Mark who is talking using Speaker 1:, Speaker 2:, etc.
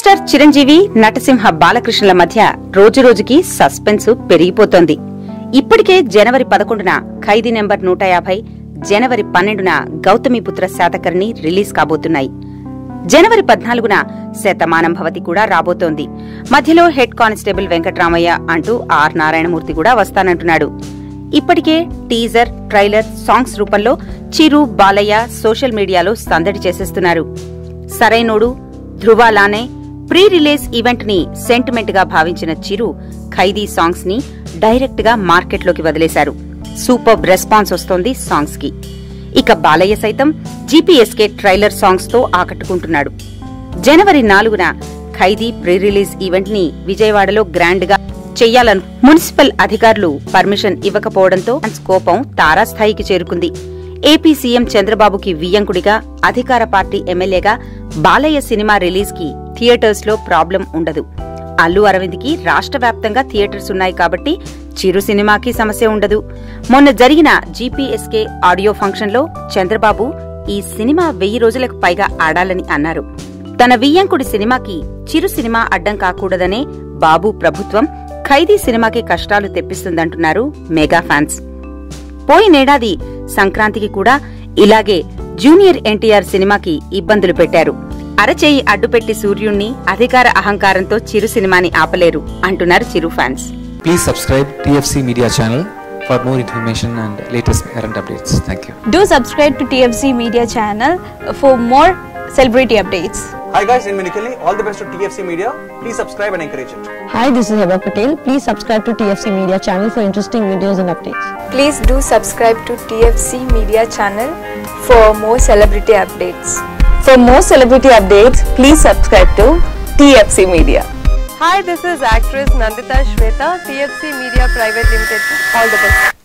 Speaker 1: Megastar Chiranjeevi నటసింహ బాలకృష్ణుల మధ్య రోజురోజుకి suspense పెరిగిపోతోంది. ఇప్పటికే జనవరి 11న ఖైదీ నెంబర్ 150, జనవరి 12న గౌతమిపుత్ర శాతకర్ణి రిలీజ్ కాబోతున్నాయి. జనవరి 14న శతమానం భవతి కూడా రాబోతోంది. మధ్యలో హెడ్ కానిస్టేబుల్ వెంకట్రామయ్య అంటూ ఆర్ నారాయణమూర్తి కూడా వస్తానంటున్నాడు. ఇప్పటికే టీజర్, ట్రైలర్, సాంగ్స్ రూపంలో చిరు, బాలయ్య సోషల్ మీడియాలో సందడి చేసేస్తున్నారు. సరైనోడు, ధృవాలానే ప్రీ రిలీజ్ ఈవెంట్ ని సెంటిమెంట్ గా భావించిన చిరు ఖైదీ సాంగ్స్ ని డైరెక్ట్ గా మార్కెట్ లోకి వదిలేశారు. సూపర్బ్ రెస్పాన్స్ వస్తోంది సాంగ్స్ కి. ఇక బాలయ్య సైతం జీపీఎస్కే ట్రైలర్ సాంగ్స్ తో ఆకట్టుకుంటున్నాడు. జనవరి 4న ఖైదీ ప్రీ రిలీజ్ ఈవెంట్ ని విజయవాడలో గ్రాండ్ గా చెయ్యాలను మున్సిపల్ అధికారులు పర్మిషన్ ఇవ్వకపోవడంతో కోపం తారాస్థాయికి చేరుకుంది. ఏపీ సీఎం చంద్రబాబుకి వియ్యంకుడిగా, అధికార పార్టీ ఎమ్మెల్యేగా బాలయ్య సినిమా రిలీజ్ కి థియేటర్స్ లో ప్రాబ్లం ఉండదు. అల్లు అరవింద్ కి రాష్ట్ర వ్యాప్తంగా థియేటర్స్ ఉన్నాయి కాబట్టి చిరు సినిమాకి సమస్య ఉండదు. మొన్న జరిగిన జీపీఎస్కే ఆడియో ఫంక్షన్ లో చంద్రబాబు ఈ సినిమా 1000 రోజులకు పైగా ఆడాలని అన్నారు. తన వియ్యంకుడి సినిమాకి చిరు సినిమా అడ్డం కాకూడదనే బాబు ప్రభుత్వం ఖైదీ సినిమాకి కష్టాలు తెప్పిస్తుందంటున్నారు మెగా ఫ్యాన్స్. పోయినేడాది సంక్రాంతికి కూడా ఇలాగే జూనియర్ ఎన్టీఆర్ సినిమాకి ఇబ్బందులు పెట్టారు. అరచేయి అడ్డుపెట్టి సూర్యుణ్ణి అధికార అహంకారంతో చిరు సినిమాని ఆపలేరు అంటున్నారు చిరు fans.
Speaker 2: Please subscribe TFC Media channel for more information and latest current updates. Thank you.
Speaker 3: Do subscribe to TFC Media channel for more celebrity updates.
Speaker 4: Hi guys, in Minikali, all the best to TFC Media. Please subscribe and encourage it.
Speaker 5: Hi, this is Heba Patel. Please subscribe to TFC Media channel for interesting videos and updates.
Speaker 6: Please do subscribe to TFC Media channel for more celebrity updates.
Speaker 7: For more celebrity updates, please subscribe to TFC Media.
Speaker 8: Hi, this is actress Nandita Shweta, TFC Media Private Limited. All the best.